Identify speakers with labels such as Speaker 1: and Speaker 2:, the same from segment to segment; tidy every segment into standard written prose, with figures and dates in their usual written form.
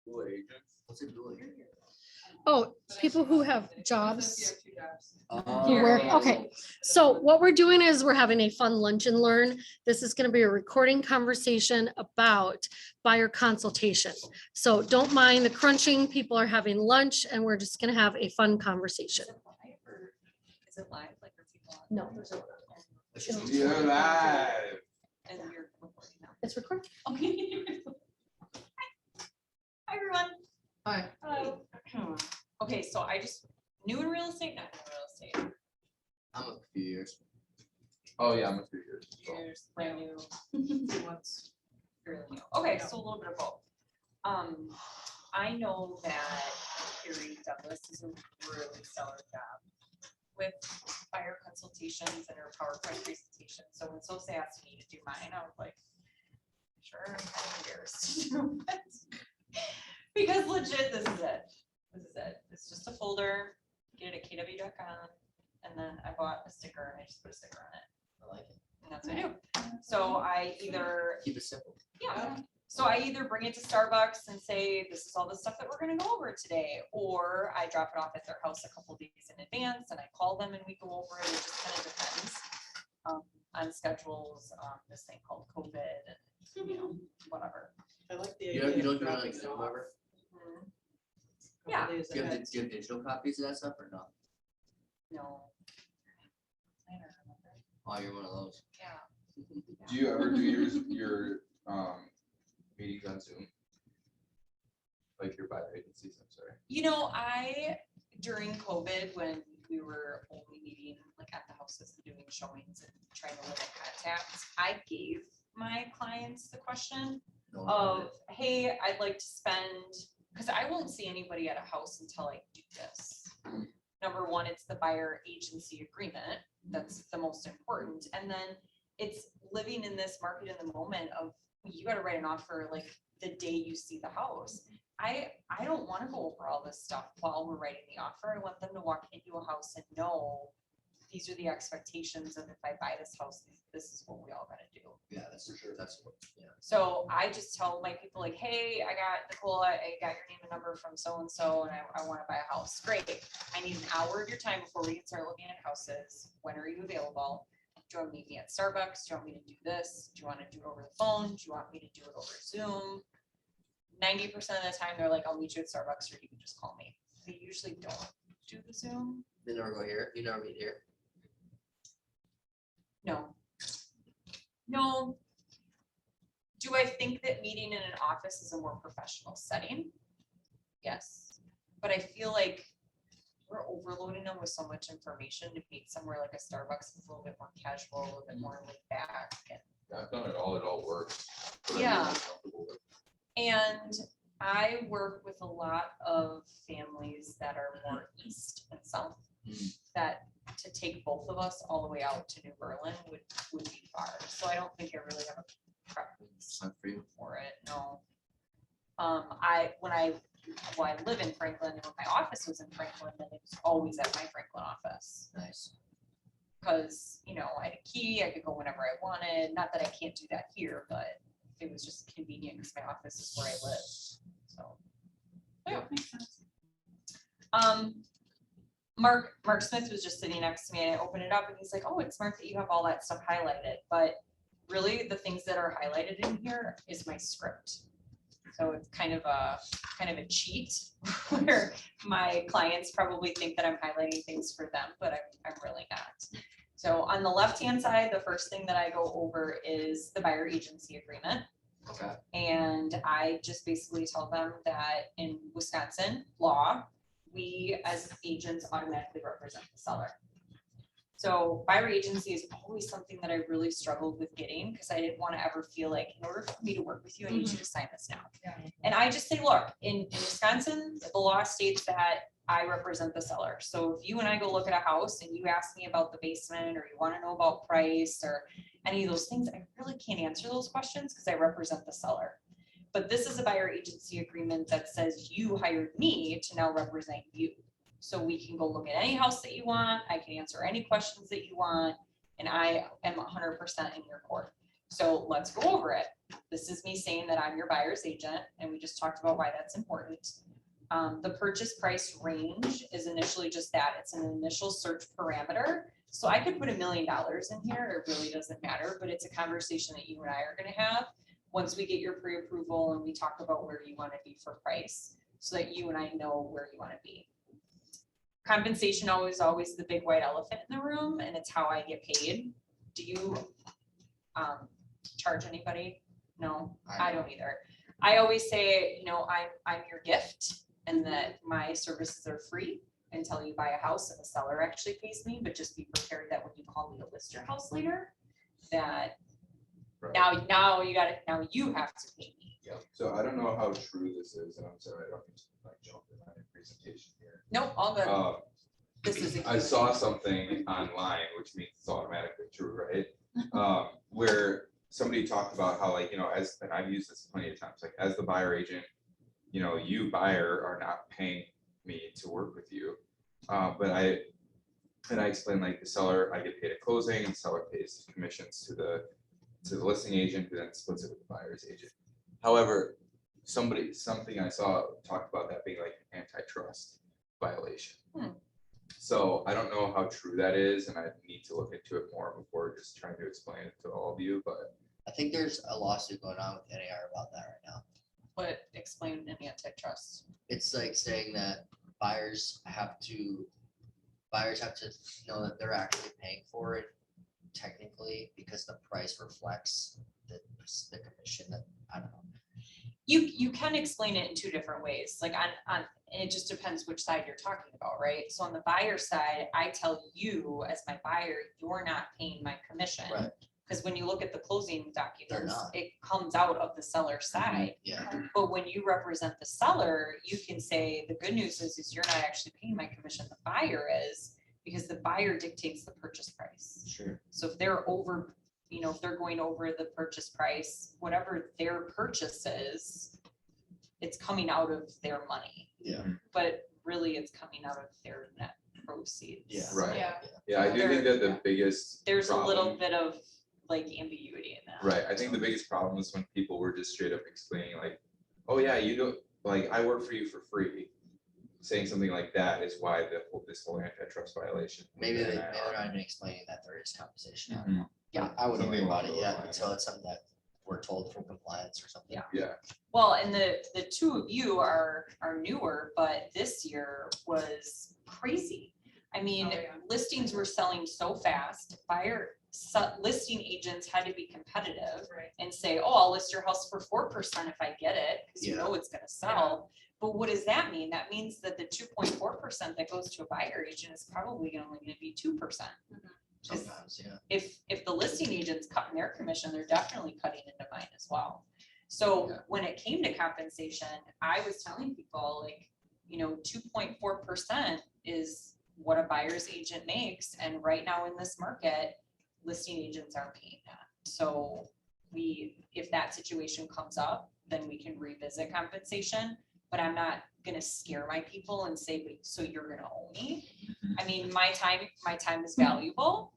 Speaker 1: Dual agents? What's a dual agent?
Speaker 2: Oh, people who have jobs.
Speaker 1: Oh.
Speaker 2: who work. Okay, so what we're doing is we're having a fun lunch and learn. This is going to be a recording conversation about buyer consultation. So don't mind the crunching. People are having lunch and we're just going to have a fun conversation.
Speaker 3: Is it live? Like, are people on?
Speaker 2: No, there's no.
Speaker 1: You're live.
Speaker 3: And you're recording now.
Speaker 2: It's recording.
Speaker 3: Okay. Hi, everyone.
Speaker 4: Hi.
Speaker 3: Hello. Okay, so I just new in real estate, not new in real estate.
Speaker 1: I'm a few years. Oh yeah, I'm a few years.
Speaker 3: Years, brand new. What's fairly new? Okay, so a little bit of both. I know that Carrie Douglas is a really stellar job with buyer consultations and her PowerPoint presentation. So when Sosa asked me to do mine, I was like, sure, I'm kind of embarrassed. Because legit, this is it. This is it. It's just a folder. Get it at kw.com. And then I bought a sticker and I just put a sticker on it.
Speaker 1: I like it.
Speaker 3: And that's what I do. So I either,
Speaker 1: Keep it simple.
Speaker 3: yeah. So I either bring it to Starbucks and say, this is all the stuff that we're gonna go over today, or I drop it off at their house a couple days in advance and I call them and we go over it. It just kind of depends on schedules, this thing called COVID and, you know, whatever.
Speaker 4: I like the
Speaker 1: You
Speaker 4: idea.
Speaker 1: don't
Speaker 4: of
Speaker 1: do it on
Speaker 4: dropping
Speaker 1: Zoom
Speaker 4: off
Speaker 1: ever?
Speaker 4: a
Speaker 3: Yeah.
Speaker 4: couple days
Speaker 1: Do you
Speaker 4: ahead.
Speaker 1: have digital copies of that stuff or no?
Speaker 3: No. I don't remember.
Speaker 1: Oh, you're one of those.
Speaker 3: Yeah.
Speaker 5: Do you ever do your meetings on Zoom? Like your buyer agencies, I'm sorry.
Speaker 3: You know, during COVID, when we were only meeting like at the houses and doing showings and trying to limit contacts, I gave my clients the question
Speaker 1: No,
Speaker 3: of, hey, I'd like to spend, because I won't see anybody at a house until I do this. Number one, it's the buyer agency agreement. That's the most important. And then it's living in this market in the moment of, you got to write an offer like the day you see the house. I don't want to go over all this stuff while we're writing the offer. I want them to walk into a house and know these are the expectations of if I buy this house, this is what we all got to do.
Speaker 1: Yeah, that's for sure. That's what, yeah.
Speaker 3: So I just tell my people like, hey, I got Nicole, I got your name and number from so-and-so and I want to buy a house. Great. I need an hour of your time before we can start looking at houses. When are you available? Do you want me to meet me at Starbucks? Do you want me to do this? Do you want to do it over the phone? Do you want me to do it over Zoom? 90% of the time they're like, I'll meet you at Starbucks or you can just call me. They usually don't do the Zoom.
Speaker 1: They never go here. You never meet here.
Speaker 3: No. No. Do I think that meeting in an office is a more professional setting? Yes. But I feel like we're overloading them with so much information to meet somewhere like a Starbucks is a little bit more casual, a little bit more laid back. And
Speaker 5: Yeah, I've done it all works. Whatever
Speaker 3: Yeah.
Speaker 5: you're comfortable with.
Speaker 3: And I work with a lot of families that are more east and south.
Speaker 1: Mhm.
Speaker 3: That to take both of us all the way out to New Berlin would be far. So I don't think I really have a preference
Speaker 1: Time for you.
Speaker 3: for it. No. When I live in Franklin and when my office was in Franklin, then it was always at my Franklin office.
Speaker 1: Nice.
Speaker 3: Because, you know, I had a key, I could go whenever I wanted. Not that I can't do that here, but it was just convenient because my office is where I live. So, yeah. Mark Smith was just sitting next to me and I opened it up and he's like, oh, it's smart that you have all that stuff highlighted. But really the things that are highlighted in here is my script. So it's kind of a cheat where my clients probably think that I'm highlighting things for them, but I'm really not. So on the left-hand side, the first thing that I go over is the buyer agency agreement.
Speaker 1: Okay.
Speaker 3: And I just basically tell them that in Wisconsin law, we as agents automatically represent the seller. So buyer agency is always something that I really struggled with getting because I didn't want to ever feel like in order for me to work with you, I need you to sign this now.
Speaker 4: Yeah.
Speaker 3: And I just say, look, in Wisconsin, the law states that I represent the seller. So if you and I go look at a house and you ask me about the basement or you want to know about price or any of those things, I really can't answer those questions because I represent the seller. But this is a buyer agency agreement that says you hired me to now represent you. So we can go look at any house that you want. I can answer any questions that you want. And I am 100% in your court. So let's go over it. This is me saying that I'm your buyer's agent, and we just talked about why that's important. The purchase price range is initially just that. It's an initial search parameter. So I could put $1 million in here. It really doesn't matter, but it's a conversation that you and I are gonna have once we get your pre-approval and we talk about where you wanna be for price, so that you and I know where you wanna be. Compensation always the big white elephant in the room, and it's how I get paid. Do you charge anybody? No, I don't either. I always say, you know, I'm your gift, and that my services are free until you buy a house and the seller actually pays me, but just be prepared that when you call me to list your house later, that
Speaker 5: Right.
Speaker 3: now you have to pay me.
Speaker 5: Yeah. So I don't know how true this is, and I'm sorry, I don't mean to like jump in my presentation here.
Speaker 3: Nope, all good. This is a
Speaker 5: I saw something online, which means it's automatically true, right? Where somebody talked about how, like, you know, and I've used this plenty of times, like, as the buyer agent, you know, you buyer are not paying me to work with you. But I explained, like, the seller, I get paid at closing, and seller pays commissions to the listing agent, who then splits it with the buyer's agent. However, something I saw talked about that being like an antitrust violation. So I don't know how true that is, and I need to look into it more before just trying to explain it to all of you, but
Speaker 6: I think there's a lawsuit going on with NAR about that right now.
Speaker 3: But explain an antitrust.
Speaker 6: It's like saying that buyers have to know that they're actually paying for it technically, because the price reflects the commission that, I don't know.
Speaker 3: You can explain it in two different ways, like and it just depends which side you're talking about, right? So on the buyer side, I tell you as my buyer, you're not paying my commission.
Speaker 6: Right.
Speaker 3: Because when you look at the closing documents,
Speaker 6: not.
Speaker 3: it comes out of the seller's side.
Speaker 6: Yeah,
Speaker 3: But when you represent the seller, you can say, the good news is you're not actually paying my commission, the buyer is, because the buyer dictates the purchase price.
Speaker 6: sure.
Speaker 3: So if they're over, you know, if they're going over the purchase price, whatever their purchase is, it's coming out of their money.
Speaker 6: Yeah.
Speaker 3: But really it's coming out of their net proceeds.
Speaker 6: Yeah.
Speaker 5: right.
Speaker 4: Yeah.
Speaker 5: Yeah, I do think that the biggest
Speaker 3: There's a little
Speaker 5: problem-
Speaker 3: bit of like ambiguity in that.
Speaker 5: Right, I think the biggest problem is when people were just straight up explaining like, oh yeah, you don't, like, I work for you for free. Saying something like that is why this whole antitrust violation. with
Speaker 6: Maybe
Speaker 5: NIR.
Speaker 6: they're not even explaining that there is compensation. I don't
Speaker 5: Mhm.
Speaker 6: know.
Speaker 3: Yeah.
Speaker 6: I wouldn't worry
Speaker 5: Something
Speaker 6: about
Speaker 5: along
Speaker 6: it
Speaker 5: those
Speaker 6: yet
Speaker 5: lines.
Speaker 6: until it's something that we're told from compliance or something.
Speaker 3: Yeah.
Speaker 5: Yeah,
Speaker 3: Well, and the two of you are newer, but this year was crazy. I mean,
Speaker 4: Oh, yeah.
Speaker 3: listings were selling so fast, listing agents had to be competitive
Speaker 4: Right.
Speaker 3: and say, oh, I'll list your house for 4% if I get it, because you
Speaker 6: Yeah.
Speaker 3: know it's gonna sell. But what does that mean? That means that the 2.4% that goes to a buyer agent is probably only gonna be 2%.
Speaker 6: Sometimes, yeah.
Speaker 3: If the listing agent's cutting their commission, they're definitely cutting into mine as well. So
Speaker 5: Yeah.
Speaker 3: when it came to compensation, I was telling people like, you know, 2.4% is what a buyer's agent makes. And right now in this market, listing agents aren't paying that. So if that situation comes up, then we can revisit compensation. But I'm not gonna scare my people and say, "Wait, so you're gonna owe me?" I mean, my time is valuable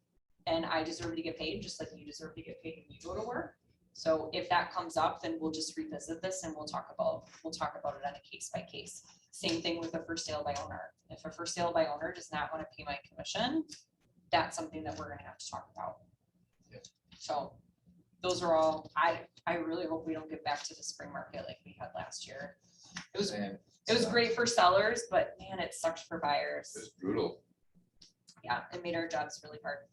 Speaker 3: and I deserve to get paid just like you deserve to get paid when you go to work. So if that comes up, then we'll just revisit this and we'll talk about it on a case by case. Same thing with a for sale by owner. If a for sale by owner does not want to pay my commission, that's something that we're gonna have to talk about.
Speaker 6: Yeah.
Speaker 3: So those are all, I really hope we don't get back to the spring market like we had last year. It was great for sellers, but man, it sucked for
Speaker 5: it
Speaker 3: buyers.
Speaker 5: was brutal.
Speaker 3: Yeah, it made our jobs really hard.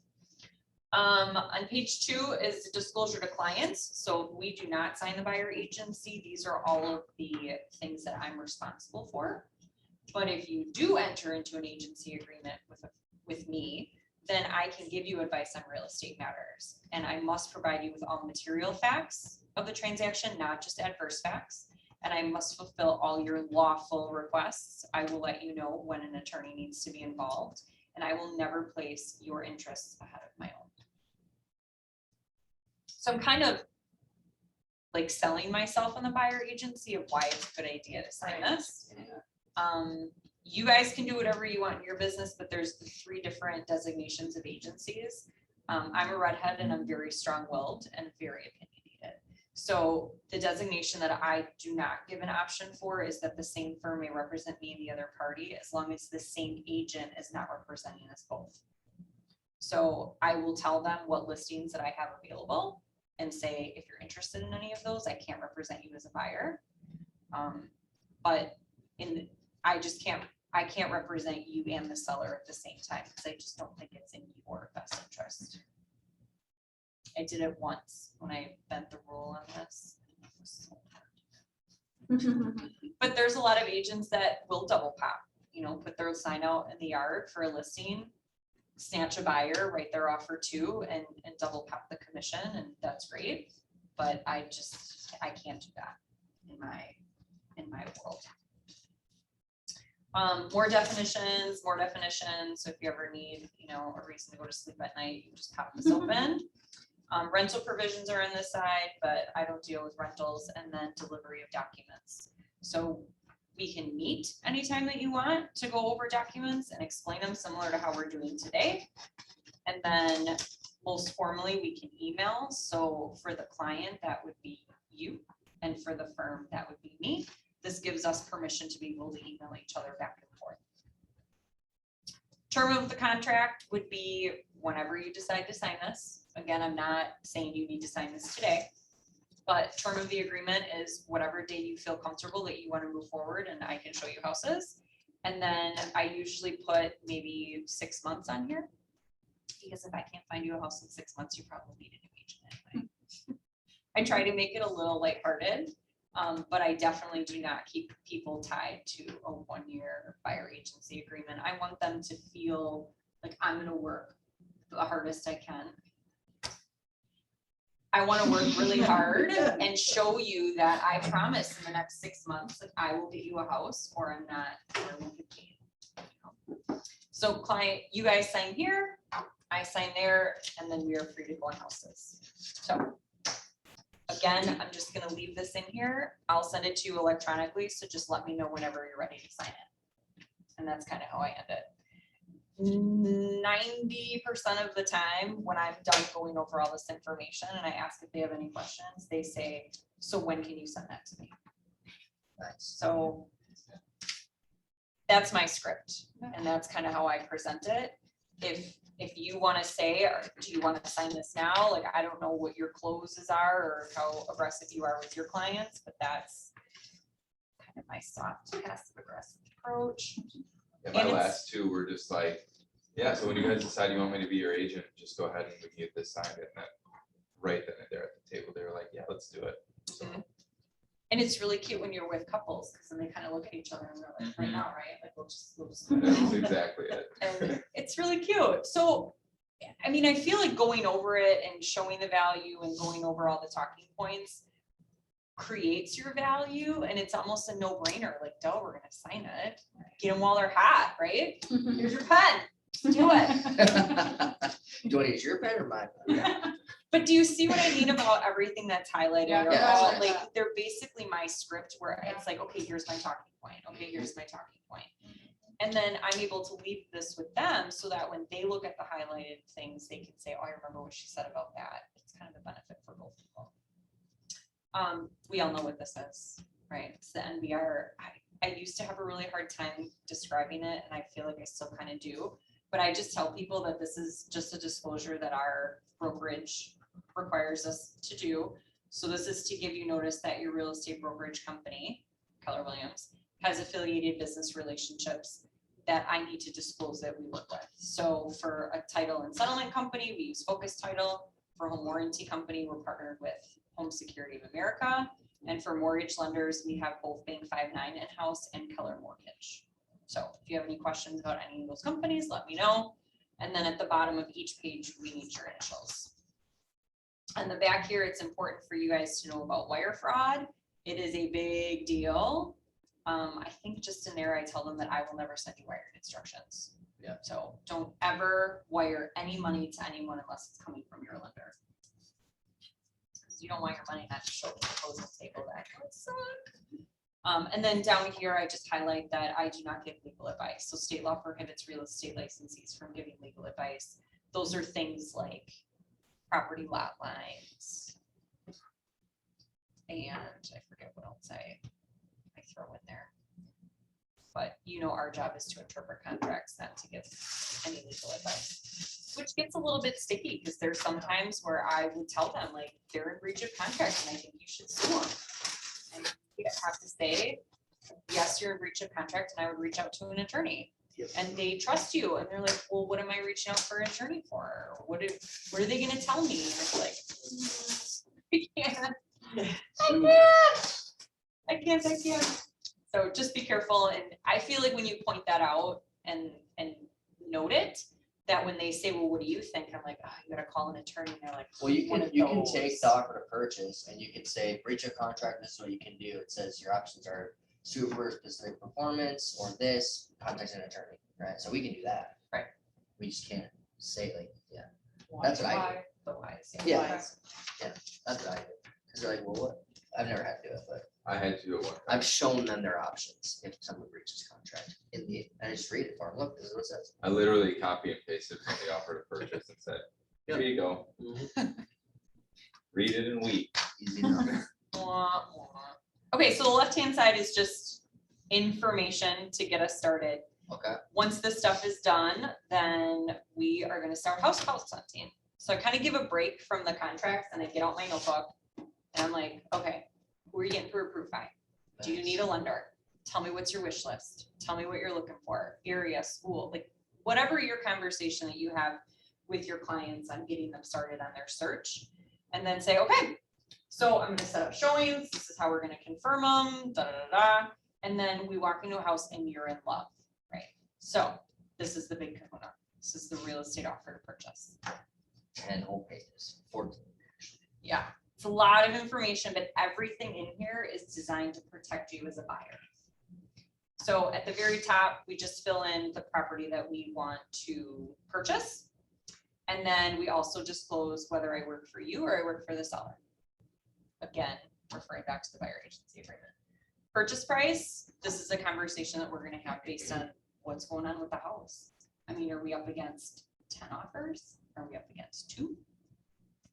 Speaker 3: On page 2 is disclosure to clients. So we do not sign the buyer agency. These are all of the things that I'm responsible for. But if you do enter into an agency agreement with me, then I can give you advice on real estate matters. And I must provide you with all material facts of the transaction, not just adverse facts. And I must fulfill all your lawful requests. I will let you know when an attorney needs to be involved, and I will never place your interests ahead of my own. So I'm kind of like selling myself in the buyer agency of why it's a good idea to sign this. You guys can do whatever you want in your business, but there's the 3 different designations of agencies. I'm a redhead and I'm very strong-willed and very opinionated. So the designation that I do not give an option for is that the same firm may represent me and the other party as long as the same agent is not representing us both. So I will tell them what listings that I have available and say, if you're interested in any of those, I can't represent you as a buyer. But I can't represent you and the seller at the same time because I just don't think it's in your best interest. I did it once when I bent the rule on this. It was so hard. But there's a lot of agents that will double pop, put their sign out in the yard for a listing, snatch a buyer, write their offer too, and double pop the commission, and that's great. But I can't do that in my world. More definitions. So if you ever need, a reason to go to sleep at night, you just pop this open. Rental provisions are on this side, but I don't deal with rentals, and then delivery of documents. So we can meet anytime that you want to go over documents and explain them similar to how we're doing today. And then most formally, we can email. So for the client, that would be you. And for the firm, that would be me. This gives us permission to be able to email each other back and forth. Term of the contract would be whenever you decide to sign this. Again, I'm not saying you need to sign this today, but term of the agreement is whatever day you feel comfortable that you want to move forward and I can show you houses. And then I usually put maybe 6 months on here because if I can't find you a house in 6 months, you probably need a new agent anyway. I try to make it a little lighthearted, but I definitely do not keep people tied to a 1-year buyer agency agreement. I want them to feel like I'm going to work the hardest I can. I want to work really hard and show you that I promise in the next 6 months that I will get you a house or I'm not, or I won't get paid. So client, you guys sign here, I sign there, and then we are free to go on houses. So again, I'm just going to leave this in here. I'll send it to you electronically. So just let me know whenever you're ready to sign it. And that's kind of how I end it. 90% of the time when I'm done going over all this information and I ask if they have any questions, they say, so when can you send that to me?
Speaker 6: Nice.
Speaker 3: So that's my script and that's kind of how I present it. If you want to say, or do you want to sign this now? Like, I don't know what your closes are or how aggressive you are with your clients, but that's kind of my soft passive aggressive approach.
Speaker 5: Yeah, my
Speaker 3: And it's-
Speaker 5: last two were just like, yeah, so when you guys decide you want me to be your agent, just go ahead and we can get this signed, and then right then and there at the table, they were like, yeah, let's do it. So,
Speaker 3: And it's really cute when you're with couples, because then they kind of look at each other and they're like, right
Speaker 5: Mhm.
Speaker 3: now, right? Like, we'll just
Speaker 5: that's exactly it.
Speaker 3: and it's really cute. So, I mean, I feel like going over it and showing the value and going over all the talking points creates your value, and it's almost a no-brainer. Like, duh, we're gonna sign it. Get them while they're hot, right? Here's your pen. Do it.
Speaker 6: Do you want to use your pen or my pen?
Speaker 3: But do you see what I mean about everything that's highlighted?
Speaker 4: Yeah.
Speaker 3: Or
Speaker 6: Yes.
Speaker 3: all, like, they're basically my script where it's like, okay, here's my talking point. Okay, here's my talking point. And then I'm able to leave this with them so that when they look at the highlighted things, they can say, oh, I remember what she said about that. It's kind of a benefit for both people. We all know what this is, right? It's the NBR. I used to have a really hard time describing it, and I feel like I still kind of do. But I just tell people that this is just a disclosure that our brokerage requires us to do. So this is to give you notice that your real estate brokerage company, Keller Williams, has affiliated business relationships that I need to disclose that we work with. So for a title and settlement company, we use Focus Title. For a home warranty company, we're partnered with Home Security of America. And for mortgage lenders, we have both Bank 5.9 in-house and Keller Mortgage. So if you have any questions about any of those companies, let me know. And then at the bottom of each page, we need your initials. On the back here, it's important for you guys to know about wire fraud. It is a big deal. I think just in there, I tell them that I will never send you wired instructions.
Speaker 6: Yeah.
Speaker 3: So don't ever wire any money to anyone unless it's coming from your lender. Because you don't want your money not to show up at the closing table. That would suck. And then down here, I just highlight that I do not give legal advice. So state law prohibits real estate licensees from giving legal advice. Those are things like property lot lines, and I forget what else I throw in there. But our job is to interpret contracts, not to give any legal advice, which gets a little bit sticky because there's some times where I would tell them like they're in breach of contract and I think you should sue them. And you have to say, yes, you're in breach of contract, and I would reach out to an attorney. And they trust you, and they're like, well, what am I reaching out for an attorney for? What are they gonna tell me? And it's like, I can't. So just be careful, and I feel like when you point that out and note it, that when they say, well, what do you think? I'm like, oh, you gotta call an attorney, and they're like,
Speaker 6: Well, you
Speaker 3: one
Speaker 6: can,
Speaker 3: of
Speaker 6: you can
Speaker 3: those.
Speaker 6: take the offer to purchase and you can say breach of contract, this is what you can do. It says your options are sue for specific performance or this, contact an attorney, right? So we can do that.
Speaker 3: Right.
Speaker 6: We just can't say like, yeah, that's what I do.
Speaker 3: Why? The whys.
Speaker 6: Yeah.
Speaker 3: Whys.
Speaker 6: That's what I do. Cause they're like, well, what? I've never had to do it, but
Speaker 5: I had to do it one time.
Speaker 6: I've shown them their options if someone breaches contract I just read it for them. Look, this is what it says.
Speaker 5: I literally copy and pasted from the offer to purchase and said, here you go. Read it and weep.
Speaker 6: Easy enough.
Speaker 3: Wah, wah. Okay, so the left-hand side is just information to get us started.
Speaker 6: Okay.
Speaker 3: Once this stuff is done, then we are gonna start house hunting. So I kind of give a break from the contracts and I get out my notebook and I'm like, okay, who are you getting pre-approved by? Do you need a lender? Tell me what's your wish list. Tell me what you're looking for, area, school, like whatever your conversation that you have with your clients on getting them started on their search. And then say, okay, so I'm gonna set up showings. This is how we're gonna confirm them, da, da, da, da. And then we walk into a house and you're in love, right? So this is the big kahuna. This is the real estate offer to purchase.
Speaker 6: 10 whole pages, 14.
Speaker 3: Yeah, it's a lot of information, but everything in here is designed to protect you as a buyer. So at the very top, we just fill in the property that we want to purchase. And then we also disclose whether I work for you or I work for the seller. Again, referring back to the buyer agency agreement. Purchase price, this is a conversation that we're gonna have based on what's going on with the house. I mean, are we up against 10 offers? Are we up against 2?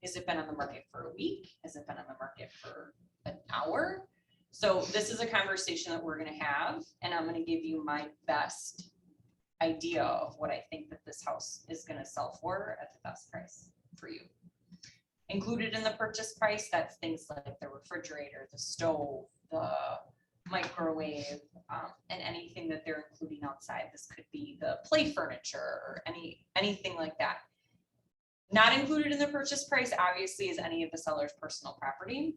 Speaker 3: Has it been on the market for a week? Has it been on the market for an hour? So this is a conversation that we're gonna have, and I'm gonna give you my best idea of what I think that this house is gonna sell for at the best price for you. Included in the purchase price, that's things like the refrigerator, the stove, the microwave, and anything that they're including outside. This could be the play furniture or anything like that. Not included in the purchase price, obviously, is any of the seller's personal property.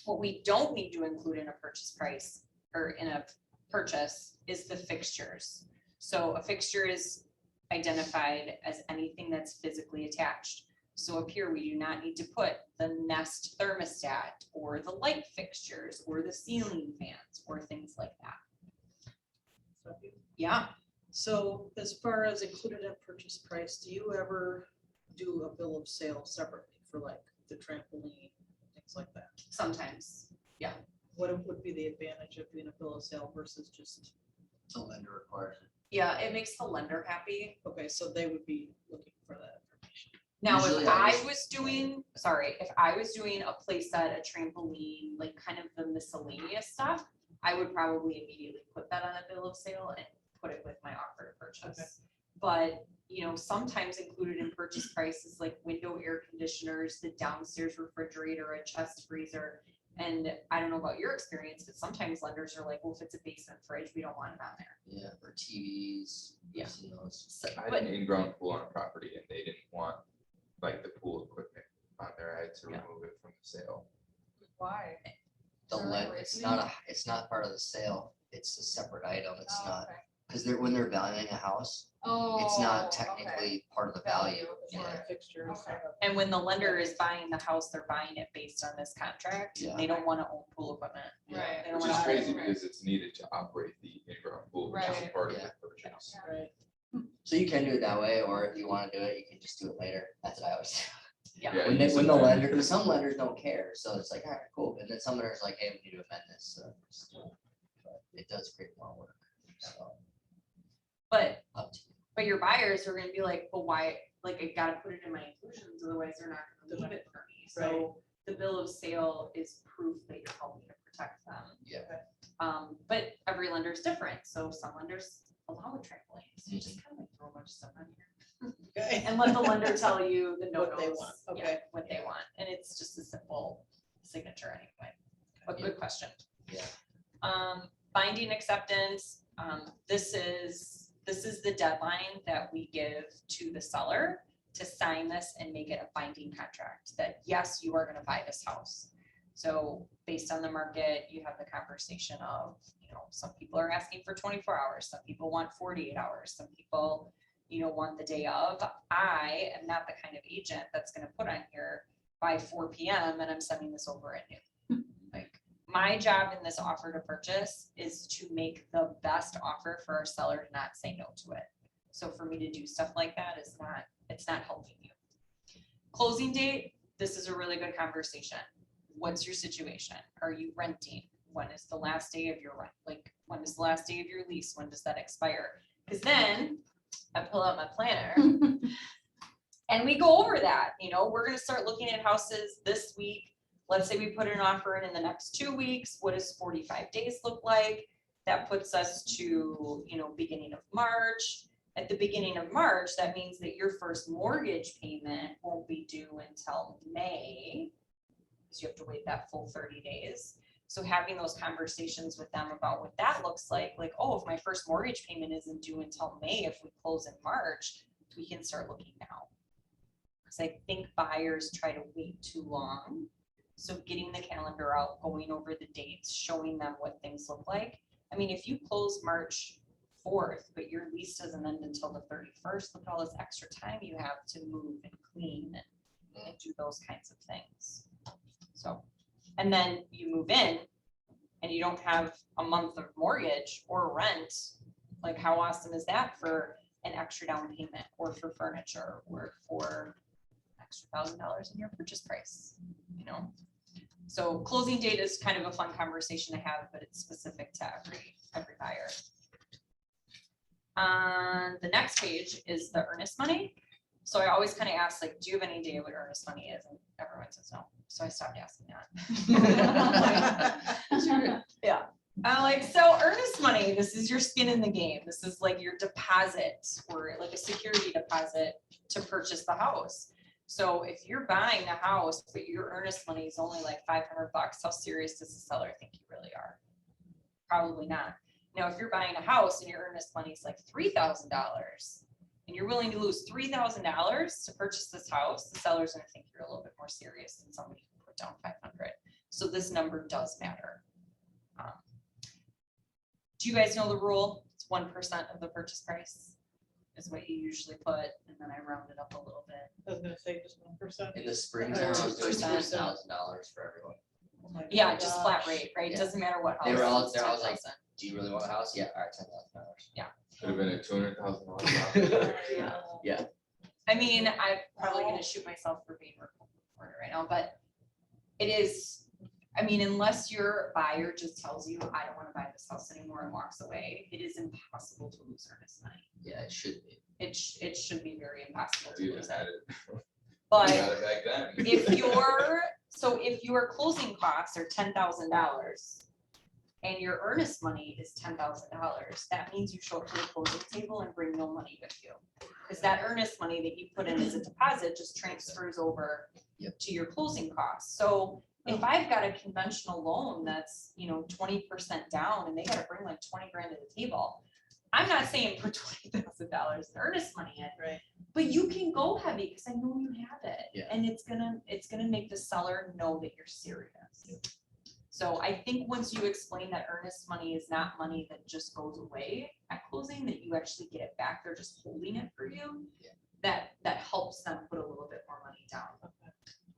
Speaker 3: What we don't need to include in a purchase price or in a purchase is the fixtures. So a fixture is identified as anything that's physically attached. So up here, we do not need to put the Nest thermostat or the light fixtures or the ceiling fans or things like that. Yeah.
Speaker 4: So as far as included in purchase price, do you ever do a bill of sale separately for like the trampoline, things like that?
Speaker 3: Sometimes.
Speaker 4: What would be the advantage of doing a bill of sale versus just,
Speaker 6: The lender requires it.
Speaker 3: Yeah, it makes the lender happy.
Speaker 4: okay, so they would be looking for that information.
Speaker 3: Now,
Speaker 6: Usually
Speaker 3: if
Speaker 6: I
Speaker 3: I
Speaker 6: just-
Speaker 3: was doing, if I was doing a play set, a trampoline, like kind of the miscellaneous stuff, I would probably immediately put that on a bill of sale and put it with my offer to purchase.
Speaker 4: Okay.
Speaker 3: But, sometimes included in purchase price is like window air conditioners, the downstairs refrigerator, a chest freezer. And I don't know about your experience, but sometimes lenders are like, well, if it's a basement fridge, we don't want it on there.
Speaker 6: Yeah, or TVs.
Speaker 3: Yeah.
Speaker 6: I've seen those.
Speaker 3: So,
Speaker 5: I had
Speaker 3: but
Speaker 5: an in-ground pool on a property and they didn't want like the pool equipment on there. I had to
Speaker 3: Yeah.
Speaker 5: remove it from the sale.
Speaker 7: Why?
Speaker 6: The
Speaker 7: Is there a
Speaker 6: lend,
Speaker 7: reasoning?
Speaker 6: it's not part of the sale. It's a separate item. It's
Speaker 7: Oh,
Speaker 6: not,
Speaker 7: okay.
Speaker 6: because when they're valuing a house,
Speaker 7: Oh,
Speaker 6: it's not
Speaker 7: okay.
Speaker 6: technically part of the value.
Speaker 7: Value,
Speaker 6: Yeah.
Speaker 7: sure.
Speaker 4: Fixtures.
Speaker 7: Okay.
Speaker 3: And when the lender is buying the house, they're buying it based on this contract.
Speaker 6: Yeah.
Speaker 3: They don't want to own pool equipment.
Speaker 7: Right.
Speaker 3: They don't
Speaker 5: Which is
Speaker 3: wanna-
Speaker 5: crazy because it's needed to operate the in-ground pool, which is
Speaker 7: Right.
Speaker 5: part of
Speaker 6: Yeah.
Speaker 5: the purchase.
Speaker 4: Right.
Speaker 6: So you can do it that way, or if you want to do it, you can just do it later. That's what I always do.
Speaker 3: Yeah.
Speaker 5: Yeah,
Speaker 6: When
Speaker 5: you
Speaker 6: they,
Speaker 5: said
Speaker 6: when the
Speaker 5: that.
Speaker 6: lender, because some lenders don't care, so it's like, all right, cool. And then some lenders are like, hey, we need to amend this, so. But it does create more work, so.
Speaker 3: But,
Speaker 6: Up to you.
Speaker 3: but your buyers are gonna be like, well, why, like, I gotta put it in my inclusions, otherwise they're not gonna leave it for me. So the bill of sale is proof But every lender is different, so some lenders allow a trampoline, so you just kind of like throw a bunch of stuff on here.
Speaker 4: Okay.
Speaker 3: And let the lender tell you the no
Speaker 4: What they want, okay.
Speaker 3: What they want, and it's just a simple signature anyway. But good question.
Speaker 6: Yeah.
Speaker 3: Binding acceptance, this is the deadline that we give to the seller to sign this and make it a binding contract, that yes, you are gonna buy this house. So based on the market, you have the conversation of, you know, some people are asking for 24 hours, some people want 48 hours, some people, you know, want the day of. I am not the kind of agent that's gonna put on here by 4 p.m. and I'm sending this over at noon. Like, my job in this offer to purchase is to make the best offer for our seller to not say no to it. So for me to do stuff like that is not, it's not helping you. Closing date, this is a really good conversation. What's your situation? Are you renting? When is the last day of your rent? Like, when is the last day of your lease? When does that expire? Because then I pull out my planner and we go over that. You know, we're gonna start looking at houses this week. Let's say we put an offer in the next 2 weeks. What does 45 days look like? That puts us to, you know, beginning of March. At the beginning of March, that means that your first mortgage payment won't be due until May, because you have to wait that full 30 days. So having those conversations with them about what that looks like, oh, if my first mortgage payment isn't due until May, if we close in March, we can start looking now. Because I think buyers try to wait too long. So getting the calendar out, going over the dates, showing them what things look like. I mean, if you close March 4th, but your lease doesn't end until the 31st, look at all this extra time you have to move and clean and do those kinds of things. So, and then you move in and you don't have a month of mortgage or rent. Like, how awesome is that for an extra down payment or for furniture or for extra $1,000 in your purchase price, you know? So closing date is kind of a fun conversation to have, but it's specific to every buyer. On the next page is the earnest money. So I always kind of ask, like, do you have any idea what earnest money is? And everyone says no. So I stopped asking that. Yeah. I'm like, so earnest money, this is your skin in the game. This is like your deposit or like a security deposit to purchase the house. So if you're buying a house, but your earnest money is only like $500, how serious does the seller think you really are? Probably not. Now, if you're buying a house and your earnest money is like $3,000 and you're willing to lose $3,000 to purchase this house, the seller's gonna think you're a little bit more serious than somebody who put down 500. So this number does matter. Do you guys know the rule? It's 1% of the purchase price is what you usually put, and then I round it up a little bit.
Speaker 4: I was gonna say just 1%.
Speaker 6: In the springtime, it was doing
Speaker 3: 2%.
Speaker 6: $2,000 for everyone.
Speaker 4: Oh my
Speaker 3: Yeah, just flat
Speaker 4: gosh.
Speaker 3: rate, right? It
Speaker 6: Yeah.
Speaker 3: doesn't matter what house.
Speaker 6: They were all
Speaker 3: it's
Speaker 6: there. I was like,
Speaker 3: 10,000.
Speaker 6: do you really want a house? Yeah, all right, $10,000.
Speaker 5: Could have been a $200,000.
Speaker 3: Yeah. I mean, I'm probably gonna shoot myself for being recorded right now, but it is, I mean, unless your buyer just tells you, I don't wanna buy this house anymore and walks away, it is impossible to lose earnest money.
Speaker 6: Yeah, it should be.
Speaker 3: It should be very impossible to
Speaker 5: You
Speaker 3: lose
Speaker 5: just
Speaker 3: it.
Speaker 5: had it. You
Speaker 3: But
Speaker 5: got it back then.
Speaker 3: if your closing costs are $10,000 and your earnest money is $10,000, that means you show up to the closing table and bring no money with you. Because that earnest money that you put in as a deposit just transfers over to your closing costs. So if I've got a conventional loan that's, 20% down and they gotta bring like 20 grand to the table, I'm not saying put $20,000 in earnest money in,
Speaker 4: Right.
Speaker 3: but you can go heavy because I know you have it.
Speaker 6: Yeah.
Speaker 3: And it's gonna make the seller know that you're serious. So I think once you explain that earnest money is not money that just goes away at closing, that you actually get it back, they're just holding it for you.
Speaker 6: Yeah.
Speaker 3: That helps them put a little bit more money down.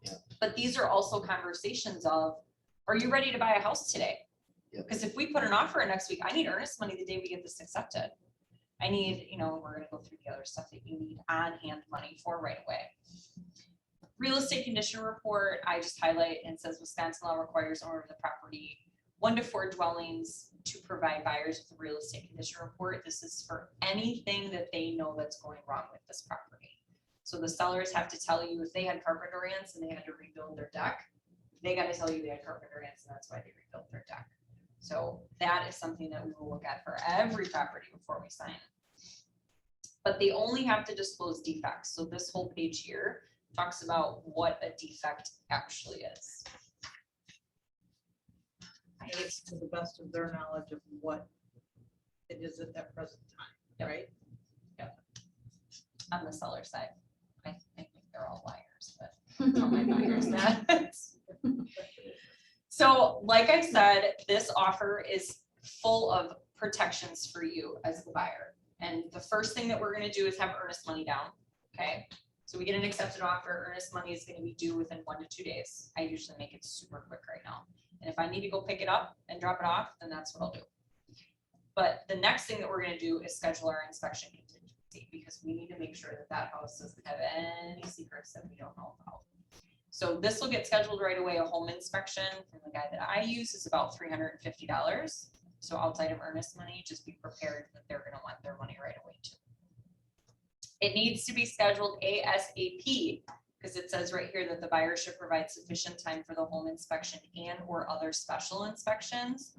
Speaker 6: Yeah.
Speaker 3: But these are also conversations of, are you ready to buy a house today?
Speaker 6: Yep.
Speaker 3: Because if we put an offer in next week, I need earnest money the day we get this accepted. I need, we're gonna go through the other stuff that you need on hand money for right away. Real estate condition report, I just highlight and says Wisconsin law requires owner of the property 1 to 4 dwellings to provide buyers with a real estate condition report. This is for anything that they know that's going wrong with this property. So the sellers have to tell you if they had carpenter ants and they had to rebuild their deck, they got to tell you they had carpenter ants and that's why they rebuilt their deck. So that is something that we will look at for every property before we sign. But they only have to disclose defects. So this whole page here talks about what a defect actually is.
Speaker 4: It's to the best of their knowledge of what it is at that present time, right?
Speaker 3: On the seller side. I think they're all liars, but tell my buyers that. So like I said, this offer is full of protections for you as the buyer. And the first thing that we're gonna do is have earnest money down, okay? So we get an accepted offer, earnest money is gonna be due within 1 to 2 days. I usually make it super quick right now. And if I need to go pick it up and drop it off, then that's what I'll do. But the next thing that we're gonna do is schedule our inspection contingency, because we need to make sure that that house doesn't have any secrets that we don't know about. So this will get scheduled right away. A home inspection from the guy that I use is about $350. So outside of earnest money, just be prepared that they're gonna want their money right away too. It needs to be scheduled ASAP, because it says right here that the buyer should provide sufficient time for the home inspection and or other special inspections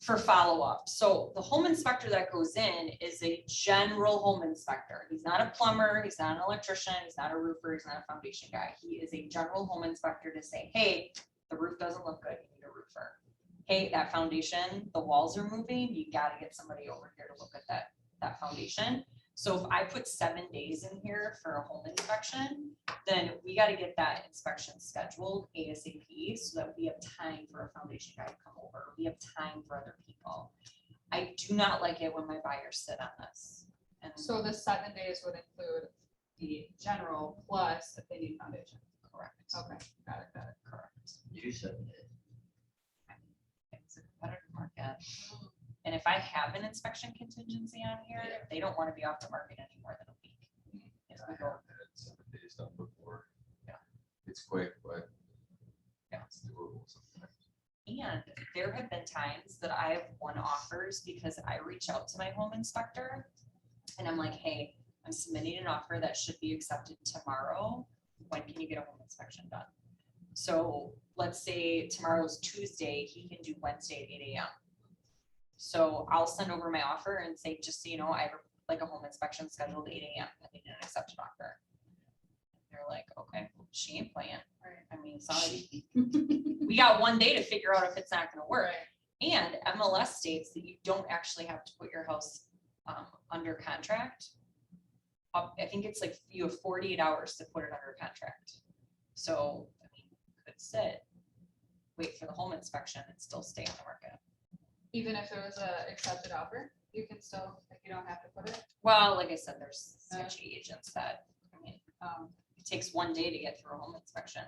Speaker 3: for follow-up. So the home inspector that goes in is a general home inspector. He's not a plumber, he's not an electrician, he's not a roofer, he's not a foundation guy. He is a general home inspector to say, hey, the roof doesn't look good, you need a roofer. Hey, that foundation, the walls are moving, you gotta get somebody over here to look at that foundation. So if I put 7 days in here for a home inspection, then we gotta get that inspection scheduled ASAP so that we have time for a foundation guy to come over. We have time for other people. I do not like it when my buyers sit on this. And
Speaker 7: So the 7 days would include the general plus if they need foundation.
Speaker 3: correct,
Speaker 7: Okay, got it,
Speaker 3: correct.
Speaker 6: You said it.
Speaker 3: It's a competitive market. And if I have an inspection contingency on here, they don't want to be off the market any more than a week. If
Speaker 5: I
Speaker 3: we go-
Speaker 5: have had 7 days done before.
Speaker 3: Yeah.
Speaker 5: It's quick, but
Speaker 3: Yeah.
Speaker 5: it's doable sometimes.
Speaker 3: And there have been times that I have won offers because I reach out to my home inspector and I'm like, hey, I'm submitting an offer that should be accepted tomorrow. When can you get a home inspection done? So let's say tomorrow's Tuesday, he can do Wednesday at 8 a.m. So I'll send over my offer and say, just so you know, I have like a home inspection scheduled at 8 a.m. I need an accepted offer. They're like, okay, well, she ain't playing. I mean, sorry. We got 1 day to figure out if it's not gonna work. And MLS states that you don't actually have to put your house under contract. I think it's like you have 48 hours to put it under contract. So, I mean, you could sit, wait for the home inspection and still stay on the market.
Speaker 7: Even if there was a accepted offer, you can still, like, you don't have to put it.
Speaker 3: Well, like I said, there's sketchy agents that, I mean, it takes 1 day to get through a home inspection.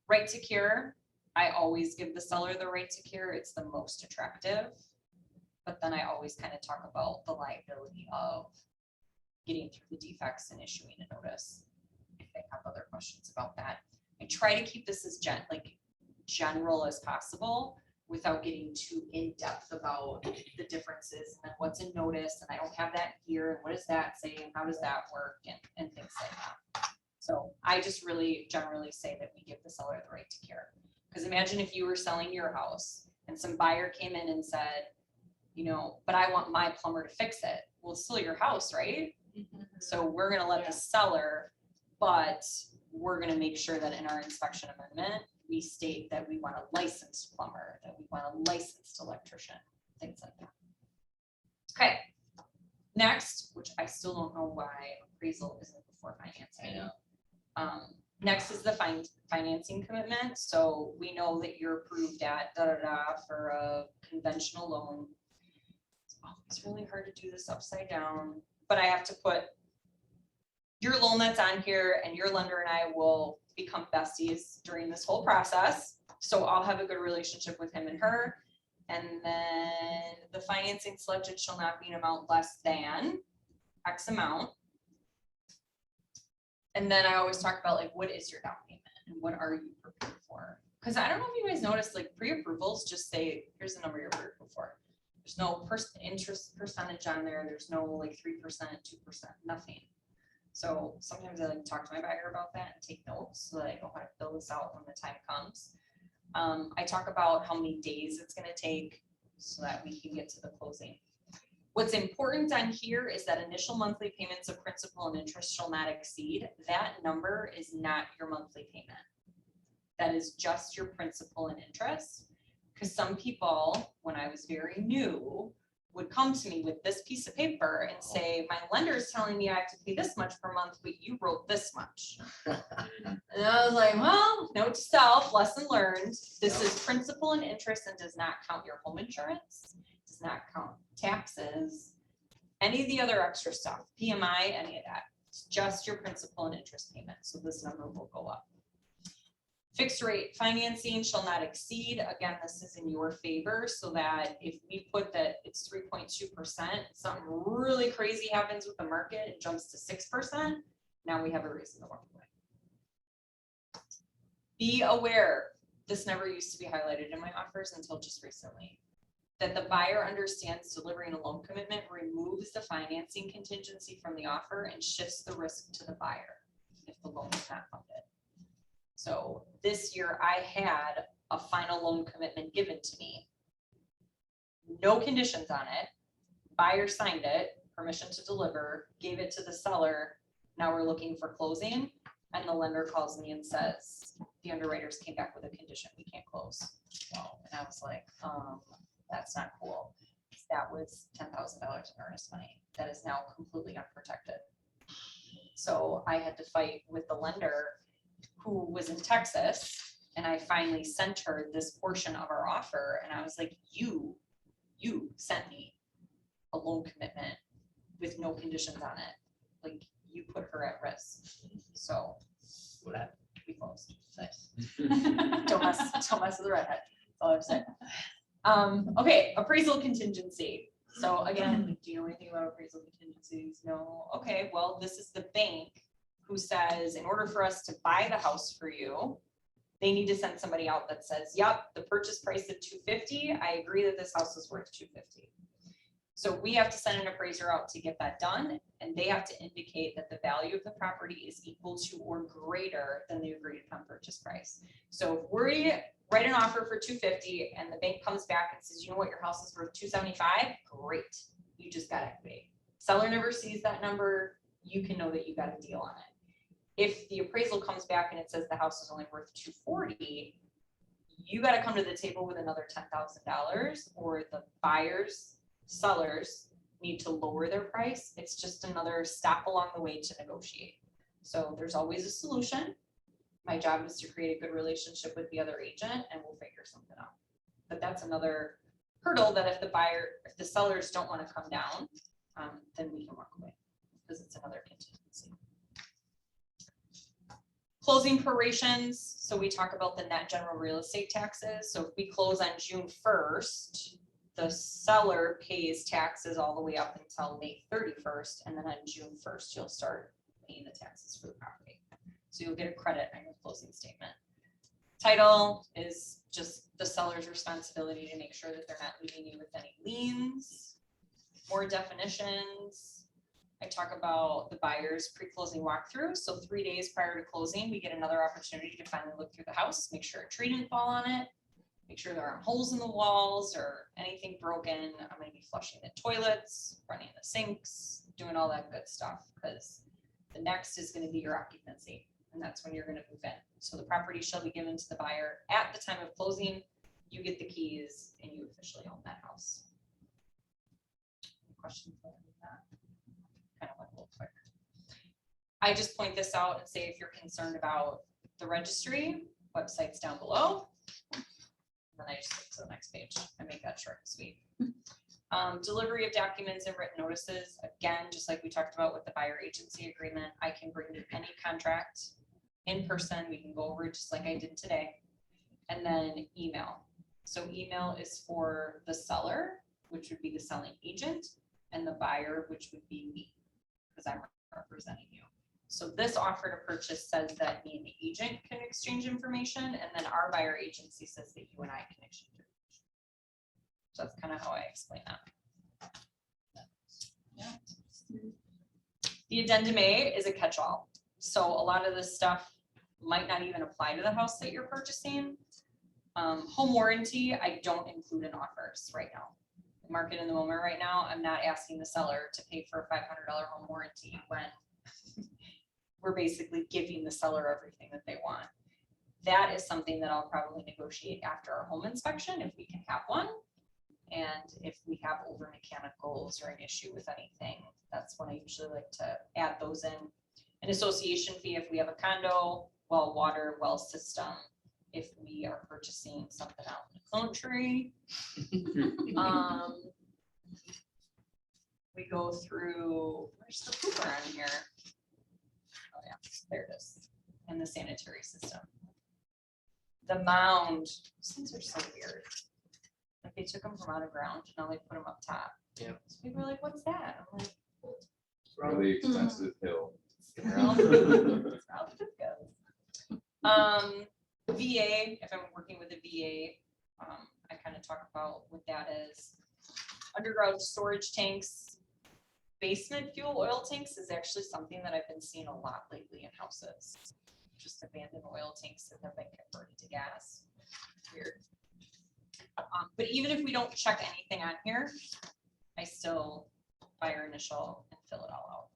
Speaker 3: Right to cure, I always give the seller the right to cure. It's the most attractive. But then I always kind of talk about the liability of getting through the defects and issuing a notice. If they have other questions about that. I try to keep this as general as possible without getting too in-depth about the differences and then what's a notice and I don't have that here and what does that say and how does that work and things like that. So I just really generally say that we give the seller the right to cure. Because imagine if you were selling your house and some buyer came in and said, you know, but I want my plumber to fix it. Well, it's still your house, right? So we're gonna let the seller, but we're gonna make sure that in our inspection amendment, we state that we want a licensed plumber, that we want a licensed electrician, things like that. Okay. Next, which I still don't know why appraisal isn't before financing. Next is the financing commitment. So we know that you're approved at for a conventional loan. It's really hard to do this upside down, but I have to put your loan that's on here and your lender and I will become besties during this whole process. So I'll have a good relationship with him and her. And then the financing selected shall not be an amount less than X amount. And then I always talk about like, what is your down payment and what are you prepared for? Because I don't know if you guys noticed, like pre-approvals just say, here's the number you're prepared for. There's no interest percentage on there. There's no like 3%, 2%, nothing. So sometimes I like to talk to my buyer about that and take notes so that I know how to fill this out when the time comes. I talk about how many days it's gonna take so that we can get to the closing. What's important on here is that initial monthly payments of principal and interest shall not exceed. That number is not your monthly payment. That is just your principal and interest. Because some people, when I was very new, would come to me with this piece of paper and say, my lender is telling me I have to pay this much per month, but you wrote this much. And I was like, well, note to self, lesson learned. This is principal and interest and does not count your home insurance, does not count taxes, any of the other extra stuff, PMI, any of that. It's just your principal and interest payment. So this number will go up. Fixed rate financing shall not exceed. Again, this is in your favor so that if we put that it's 3.2%, something really crazy happens with the market, it jumps to 6%. Now we have a reason to walk away. Be aware, this never used to be highlighted in my offers until just recently, that the buyer understands delivering a loan commitment removes the financing contingency from the offer and shifts the risk to the buyer if the loan is not funded. So this year I had a final loan commitment given to me. No conditions on it. Buyer signed it, permission to deliver, gave it to the seller. Now we're looking for closing. And the lender calls me and says, the underwriters came back with a condition, we can't close. Well, and I was like, that's not cool. That was $10,000 in earnest money. That is now completely unprotected. So I had to fight with the lender who was in Texas, and I finally sent her this portion of our offer, and I was like, you sent me a loan commitment with no conditions on it. Like, you put her at risk. So
Speaker 6: What happened?
Speaker 3: we closed.
Speaker 6: Nice.
Speaker 3: Don't mess with the redhead. That's all I'm saying. Okay, appraisal contingency. So again, do you know anything about appraisal contingencies? No. Okay, well, this is the bank who says, in order for us to buy the house for you, they need to send somebody out that says, yep, the purchase price of $250. I agree that this house is worth $250. So we have to send an appraiser out to get that done, and they have to indicate that the value of the property is equal to or greater than the agreed upon purchase price. So if we write an offer for $250 and the bank comes back and says, you know what, your house is worth $275, great, you just got equity. Seller never sees that number, you can know that you got a deal on it. If the appraisal comes back and it says the house is only worth $240, you got to come to the table with another $10,000, or the sellers need to lower their price. It's just another stop along the way to negotiate. So there's always a solution. My job is to create a good relationship with the other agent, and we'll figure something out. But that's another hurdle that if the sellers don't want to come down, then we can walk away because it's another contingency. Closing prorations. So we talk about the net general real estate taxes. So if we close on June 1st, the seller pays taxes all the way up until May 31st. And then on June 1st, you'll start paying the taxes for the property. So you'll get a credit on your closing statement. Title is just the seller's responsibility to make sure that they're not leaving you with any liens. More definitions. I talk about the buyer's pre-closing walkthrough. So 3 days prior to closing, we get another opportunity to finally look through the house, make sure a tree didn't fall on it, make sure there aren't holes in the walls or anything broken. I'm going to be flushing the toilets, running the sinks, doing all that good stuff, because the next is going to be your occupancy, and that's when you're going to move in. So the property shall be given to the buyer at the time of closing. You get the keys and you officially own that house. Any questions on that? Kind of went a little quick. I just point this out and say, if you're concerned about the registry, website's down below. And then I just go to the next page. I make that short and sweet. Delivery of documents and written notices. Again, just like we talked about with the buyer agency agreement, I can bring any contract in person. We can go over it just like I did today. And then email. So email is for the seller, which would be the selling agent, and the buyer, which would be me, because I'm representing you. So this offer to purchase says that me and the agent can exchange information, and then our buyer agency says that you and I can exchange information. So that's kind of how I explain that. Yeah. The addendum A is a catch-all. So a lot of this stuff might not even apply to the house that you're purchasing. Home warranty, I don't include in offers right now. Market in the moment right now, I'm not asking the seller to pay for a $500 home warranty when we're basically giving the seller everything that they want. That is something that I'll probably negotiate after our home inspection, if we can have one. And if we have older mechanicals or an issue with anything, that's when I usually like to add those in. An association fee if we have a condo, well, water, well system, if we are purchasing something out in the country. We go through, where's the pooper on here? Oh yeah, there it is, in the sanitary system. The mound, these things are so weird. Like they took them from underground, now they put them up top.
Speaker 6: Yeah.
Speaker 3: So people are like, what's that? I'm like,
Speaker 5: Really expensive hill.
Speaker 3: VA, if I'm working with a VA, I kind of talk about what that is. Underground storage tanks, basement fuel oil tanks is actually something that I've been seeing a lot lately in houses. Just abandoned oil tanks that have been converted to gas. Weird. But even if we don't check anything on here, I still fire initial and fill it all out.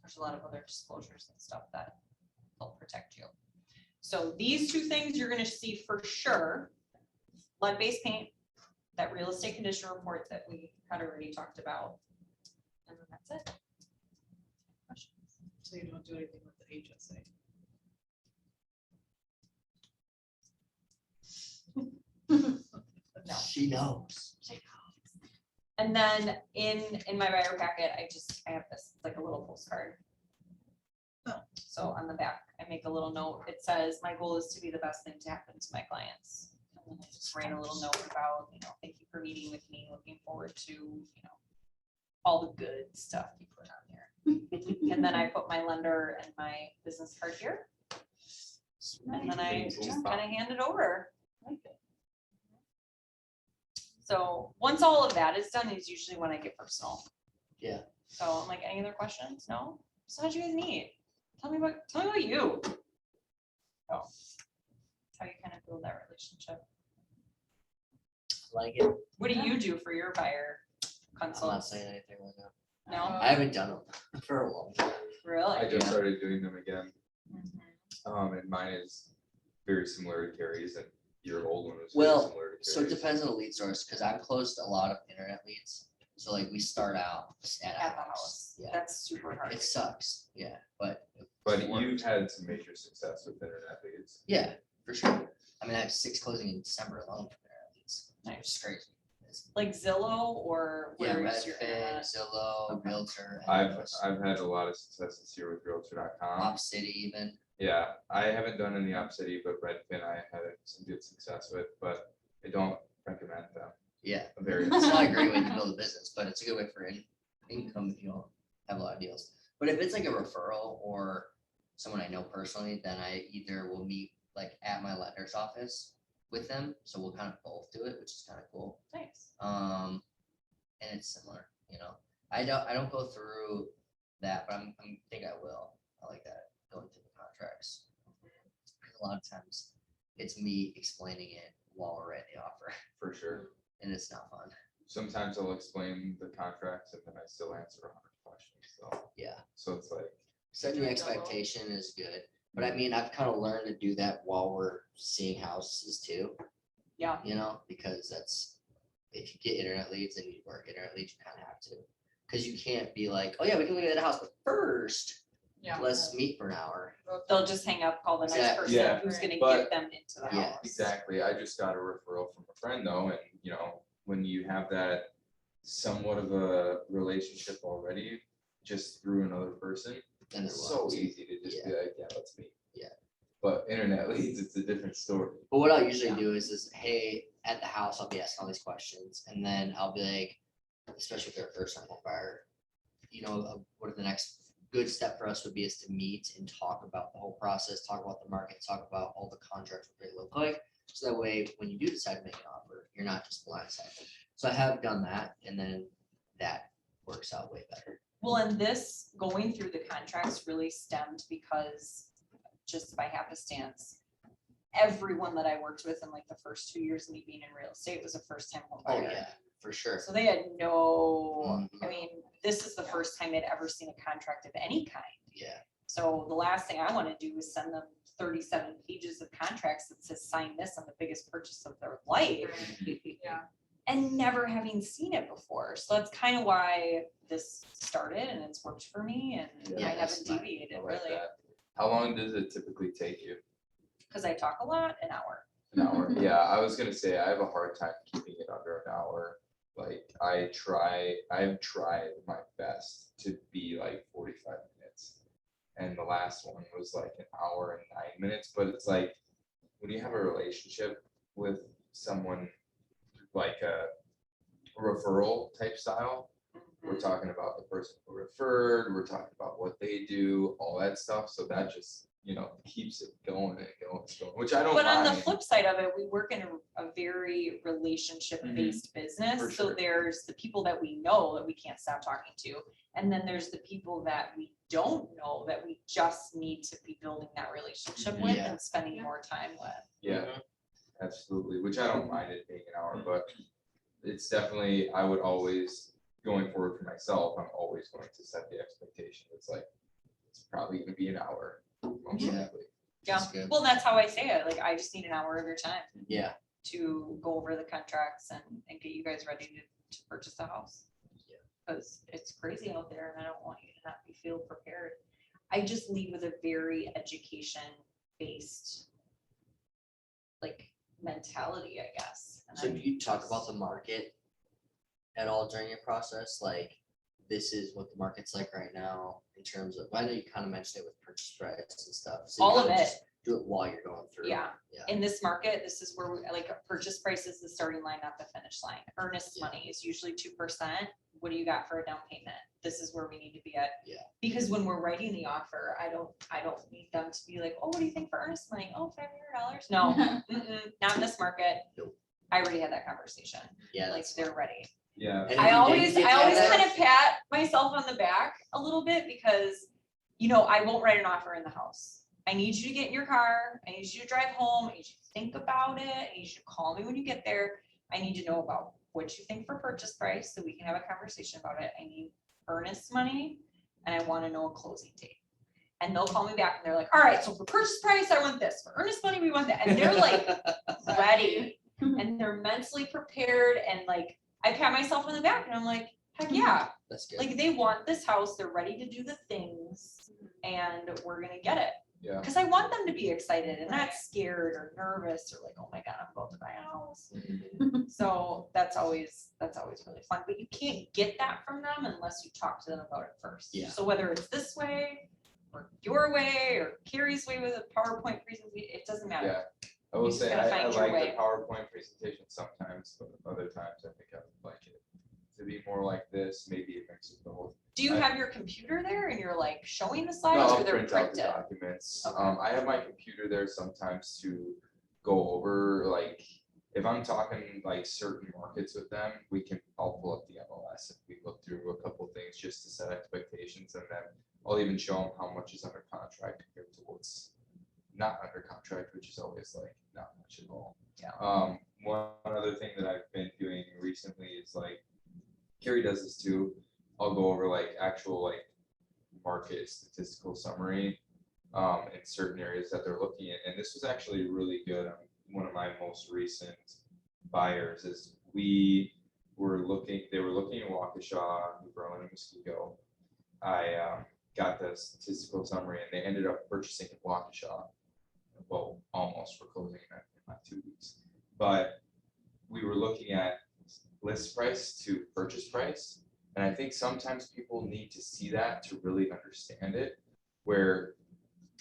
Speaker 3: There's a lot of other disclosures and stuff that help protect you. So these two things you're gonna see for sure. Lead-based paint, that real estate condition report that we had already talked about. And then that's it. Questions?
Speaker 4: So you don't do anything with the HSA.
Speaker 3: No.
Speaker 6: She knows.
Speaker 3: And then in my buyer packet, I have this, like a little postcard.
Speaker 4: Oh.
Speaker 3: So on the back, I make a little note. It says, my goal is to be the best thing to happen to my clients. And then I just write a little note about, thank you for meeting with me, looking forward to, all the good stuff you put on there. And then I put my lender and my business card here. And then I just kind of hand it over. So once all of that is done is usually when I get personal.
Speaker 6: Yeah.
Speaker 3: So I'm like, any other questions? No? So how'd you guys meet? Tell me about you. Oh, that's how you kind of build that relationship.
Speaker 6: Like it.
Speaker 3: What do you do for your buyer
Speaker 6: I'm not
Speaker 3: consults?
Speaker 6: saying anything right now.
Speaker 3: No,
Speaker 6: I haven't done them for a long time.
Speaker 3: really?
Speaker 5: I just
Speaker 6: Yeah.
Speaker 5: started doing them again.
Speaker 3: Mhm.
Speaker 5: And mine is very similar to Carrie's, and your old one was
Speaker 6: Well,
Speaker 5: very similar to
Speaker 6: So it
Speaker 5: Carrie's.
Speaker 6: depends on the lead source, because I've closed a lot of internet leads. So like we start out at
Speaker 3: At
Speaker 6: a
Speaker 3: the
Speaker 6: house.
Speaker 3: house.
Speaker 6: Yeah,
Speaker 3: That's super hard.
Speaker 6: it sucks. Yeah, but
Speaker 5: But
Speaker 6: it worked.
Speaker 5: you've had some major success with internet leads.
Speaker 6: Yeah, for sure. I mean, I had 6 closing in December alone for internet leads. Which is crazy. It's-
Speaker 3: Like Zillow or
Speaker 6: Yeah,
Speaker 3: where's your
Speaker 6: Redfin,
Speaker 3: internet?
Speaker 6: Zillow,
Speaker 3: Okay.
Speaker 6: Realtor. and
Speaker 5: I've
Speaker 6: Realtor.
Speaker 5: I've had a lot of success this year with Realtor.com.
Speaker 6: Op City even.
Speaker 5: Yeah, I haven't done any Op City, but Redfin I had some good success with, but I don't recommend them.
Speaker 6: Yeah,
Speaker 5: Very.
Speaker 6: it's not a great way to build a business, but it's a good way for income if you don't have a lot of deals. But if it's like a referral or someone I know personally, then I either will meet like at my lender's office with them. So we'll kind of both do it, which is kind of cool.
Speaker 3: Nice.
Speaker 6: And it's similar, I don't go through that, but I think I will. I like that, going through the contracts. Because a lot of times it's me explaining it while we're at the offer,
Speaker 5: For sure.
Speaker 6: and it's not fun.
Speaker 5: Sometimes I'll explain the contracts and then I still answer 100 questions, so.
Speaker 6: Yeah.
Speaker 5: So it's like,
Speaker 6: Setting the expectation is good, but I mean, I've kind of learned to do that while we're seeing houses too.
Speaker 3: Yeah.
Speaker 6: Because that's, if you get internet leads and you work internet leads, you kind of have to. Because you can't be like, oh yeah, we can look at the house, but first,
Speaker 7: Yeah.
Speaker 6: let's meet for an hour.
Speaker 3: They'll just hang up, call the next
Speaker 6: Exactly.
Speaker 3: person
Speaker 5: Yeah,
Speaker 3: who's gonna
Speaker 5: but-
Speaker 3: get them into the
Speaker 6: Yeah.
Speaker 3: house.
Speaker 5: exactly, I just got a referral from a friend though, and when you have that somewhat of a relationship already, just through another person,
Speaker 6: And
Speaker 5: it's so easy to just be like, yeah, let's meet.
Speaker 6: Yeah.
Speaker 5: But internet leads, it's a different story.
Speaker 6: But what I'll usually do is, hey, at the house, I'll be asking all these questions, and then I'll be like, especially if they're a first time home buyer, what the next good step for us would be is to meet and talk about the whole process, talk about the market, talk about all the contracts, what they look like. So that way, when you do decide to make an offer, you're not just blindsided. So I have done that, and then that works out way better.
Speaker 3: Well, and this, going through the contracts really stemmed because just by happenstance, everyone that I worked with in like the first 2 years of me being in real estate was a first time home
Speaker 6: Oh,
Speaker 3: buyer.
Speaker 6: yeah, for sure.
Speaker 3: So they had no, I
Speaker 6: Mhm.
Speaker 3: mean, this is the first time they'd ever seen a contract of any kind.
Speaker 6: Yeah,
Speaker 3: So the last thing I want to do is send them 37 pages of contracts that says sign this on the biggest purchase of their life
Speaker 7: Yeah.
Speaker 3: and never having seen it before. So that's kind of why this started and it's worked for me and
Speaker 5: Yeah,
Speaker 3: I
Speaker 6: that's
Speaker 3: haven't
Speaker 6: fine.
Speaker 3: deviated
Speaker 5: I like
Speaker 3: really.
Speaker 5: that. How long does it typically take you?
Speaker 3: Because I talk a lot, an hour.
Speaker 5: An hour? Yeah, I was gonna say, I have a hard time keeping it under an hour. Like, I've tried my best to be like 45 minutes. And the last one was like an hour and 9 minutes, but it's like, when you have a relationship with someone like a referral type style, we're talking about the person who referred, we're talking about what they do, all that stuff, so that just, keeps it going and going, which I don't
Speaker 3: But on the
Speaker 5: mind.
Speaker 3: flip side of it, we work in a very relationship-based business.
Speaker 5: For
Speaker 3: So
Speaker 5: sure.
Speaker 3: there's the people that we know that we can't stop talking to. And then there's the people that we don't know that we just need to be building that relationship with
Speaker 6: Yeah.
Speaker 3: and spending
Speaker 7: Yeah.
Speaker 3: more time with.
Speaker 5: Yeah, absolutely, which I don't mind it being an hour, but it's definitely, I would always, going forward for myself, I'm always going to set the expectation. It's like, it's probably gonna be an hour, most
Speaker 6: Yeah.
Speaker 5: likely.
Speaker 3: Yeah,
Speaker 6: That's good.
Speaker 3: well, that's how I say it. Like, I just need an hour of your time
Speaker 6: Yeah,
Speaker 3: to go over the contracts and get you guys ready to purchase a house.
Speaker 6: Yeah.
Speaker 3: Because it's crazy out there and I don't want you to not be feel prepared. I just lead with a very education-based like mentality, I guess. And
Speaker 6: so
Speaker 3: I'm
Speaker 6: do you talk about
Speaker 3: just-
Speaker 6: the market at all during your process? Like, this is what the market's like right now in terms of, I know you kind of mentioned it with purchase price and stuff. So you
Speaker 3: All of
Speaker 6: kinda
Speaker 3: it.
Speaker 6: just Do it while you're going through.
Speaker 3: Yeah.
Speaker 6: Yeah,
Speaker 3: In this market, this is where we, like, a purchase price is the starting line, not the finish line. Earnest
Speaker 6: Yeah.
Speaker 3: money is usually 2%. What do you got for a down payment? This is where we need to be at.
Speaker 6: Yeah.
Speaker 3: Because when we're writing the offer, I don't need them to be like, oh, what do you think for earnest money? Oh, $500. No, not in this market.
Speaker 6: Nope.
Speaker 3: I already had that conversation.
Speaker 6: yeah,
Speaker 3: Like,
Speaker 6: that's
Speaker 3: they're ready.
Speaker 5: Yeah,
Speaker 6: And if
Speaker 3: I
Speaker 6: you didn't
Speaker 3: always
Speaker 6: get that-
Speaker 3: kind of pat myself on the back a little bit because, I won't write an offer in the house. I need you to get in your car. I need you to drive home. I need you to think about it. I need you to call me when you get there. I need to know about what you think for purchase price so we can have a conversation about it. I need earnest money and I want to know a closing date. And they'll call me back and they're like, all right, so for purchase price, I want this. For earnest money, we want that. And they're like ready and they're mentally prepared and like, I pat myself on the back and I'm like, heck yeah.
Speaker 6: That's good.
Speaker 3: Like they want this house, they're ready to do the things and we're gonna get it.
Speaker 5: yeah.
Speaker 3: Cause I want them to be excited and not scared or nervous or like, oh my God, I'm about to buy a house. So that's always really fun, but you can't get that from them unless you talk to them about it first.
Speaker 6: Yeah.
Speaker 3: So whether it's this way or your way or Carrie's way with a PowerPoint presentation, it doesn't matter.
Speaker 5: Yeah, I will
Speaker 3: You just
Speaker 5: say,
Speaker 3: gotta
Speaker 5: I
Speaker 3: find your
Speaker 5: like
Speaker 3: way.
Speaker 5: the PowerPoint presentation sometimes, but other times I think I would like it to be more like this, maybe a mix of both.
Speaker 3: Do you
Speaker 5: I-
Speaker 3: have your computer there and you're like showing the
Speaker 5: No,
Speaker 3: slides or
Speaker 5: I'll
Speaker 3: they're
Speaker 5: print out the
Speaker 3: printed?
Speaker 5: documents.
Speaker 3: Okay.
Speaker 5: I have my computer there sometimes to go over, like, if I'm talking like certain markets with them, I'll pull up the MLS and we look through a couple things just to set expectations, and then I'll even show them how much is under contract compared to what's not under contract, which is always like not much at all.
Speaker 3: Yeah.
Speaker 5: One other thing that I've been doing recently is like, Carrie does this too. I'll go over like actual like market statistical summary in certain areas that they're looking at. And this was actually really good. One of my most recent buyers is they were looking in Waukesha, New Berlin, and Muskego. I got the statistical summary and they ended up purchasing in Waukesha. Well, almost, for closing in about 2 weeks. But we were looking at list price to purchase price. And I think sometimes people need to see that to really understand it. Where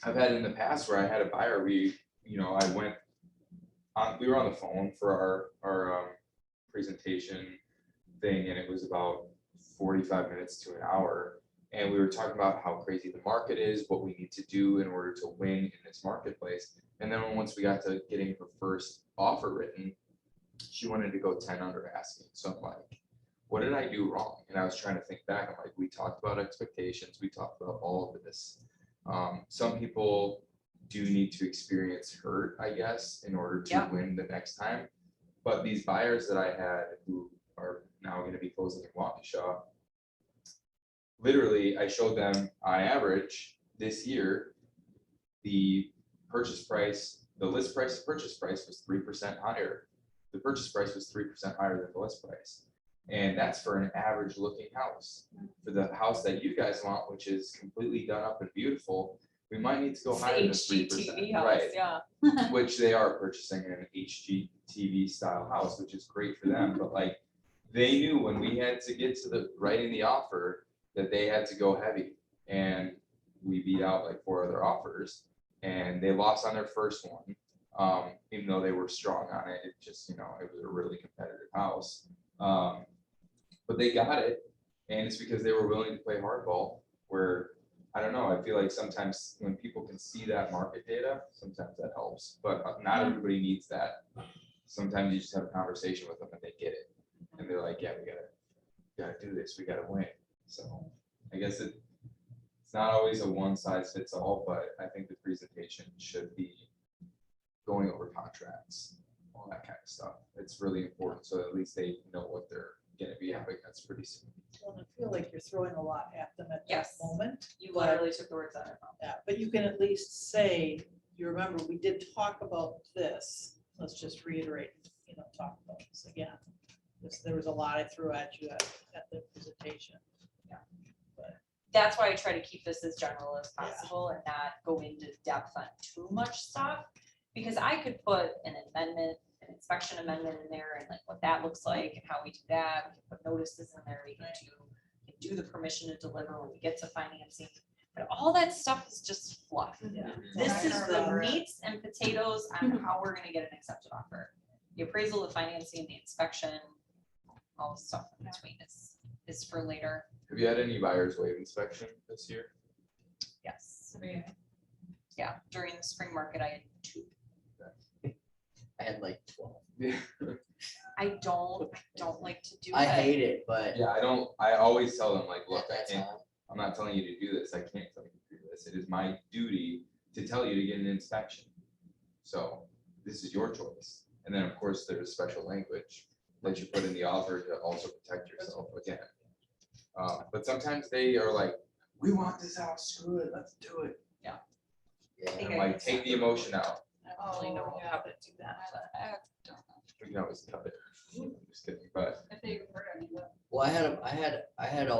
Speaker 5: I've had in the past where I had a buyer, we were on the phone for our presentation thing, and it was about 45 minutes to an hour. And we were talking about how crazy the market is, what we need to do in order to win in this marketplace. And then once we got to getting her first offer written, she wanted to go 10 under asking. So I'm like, what did I do wrong? And I was trying to think back. I'm like, we talked about expectations. We talked about all of this. Some people do need to experience hurt, I guess, in order to
Speaker 3: Yeah.
Speaker 5: win the next time. But these buyers that I had who are now gonna be closing in Waukesha, literally, I showed them on average this year, the purchase price, the list price, to purchase price was 3% higher. The purchase price was 3% higher than the list price. And that's for an average looking house. For the house that you guys want, which is completely done up and beautiful, we might need to go
Speaker 3: It's the
Speaker 5: higher than 3%.
Speaker 3: HGTV house,
Speaker 5: Right,
Speaker 3: yeah.
Speaker 5: which they are purchasing an HGTV style house, which is great for them, but like, they knew when we had to get to the, writing the offer, that they had to go heavy, and we beat out like 4 other offers, and they lost on their first one. Even though they were strong on it, it just, it was a really competitive house. But they got it, and it's because they were willing to play hardball, where, I don't know, I feel like sometimes when people can see that market data, sometimes that helps, but not everybody needs that. Sometimes you just have a conversation with them and they get it, and they're like, yeah, we gotta do this, we gotta win. So I guess it's not always a one size fits all, but I think the presentation should be going over contracts, all that kind of stuff. It's really important, so at least they know what they're gonna be up against pretty soon.
Speaker 4: Well, I feel like you're throwing a lot at them at that
Speaker 3: Yes.
Speaker 4: moment.
Speaker 3: You
Speaker 4: but-
Speaker 3: literally took the words out of my mouth.
Speaker 4: Yeah, but you can at least say, you remember, we did talk about this. Let's just reiterate, talk about this again. There was a lot I threw at you at the presentation.
Speaker 3: That's why I try to keep this as general as
Speaker 4: Yeah.
Speaker 3: possible and not go into depth on too much stuff. Because I could put an amendment, an inspection amendment in there and like what that looks like and how we do that. We can put notices in there, we can do the permission to deliver when we get to financing. But all that stuff is just fluff.
Speaker 4: Yeah.
Speaker 3: This
Speaker 7: I
Speaker 3: is
Speaker 7: can
Speaker 3: the
Speaker 7: remember it.
Speaker 3: meats and potatoes on how we're gonna get an accepted offer. The appraisal, the financing, the inspection, all the stuff in between is for later.
Speaker 5: Have you had any buyers waive inspection this year?
Speaker 3: Yes. Yeah, during the spring market, I had 2.
Speaker 6: I had like 12.
Speaker 5: Yeah.
Speaker 3: I don't like to do
Speaker 6: I
Speaker 3: that.
Speaker 6: hate it, but
Speaker 5: Yeah, I always tell them like, look,
Speaker 6: at that time,
Speaker 5: I'm not telling you to do this, I can't tell you to do this, it is my duty to tell you to get an inspection. So this is your choice, and then of course there's special language that you put in the offer to also protect yourself again. But sometimes they are like, we want this house, screw it, let's do it.
Speaker 6: yeah.
Speaker 3: think
Speaker 5: I'm like, take the emotion out,
Speaker 4: I don't really know how to do that.
Speaker 7: I don't know.
Speaker 5: we can always cut it. I'm just kidding, but
Speaker 7: If they convert any of them.
Speaker 6: Well, I had all the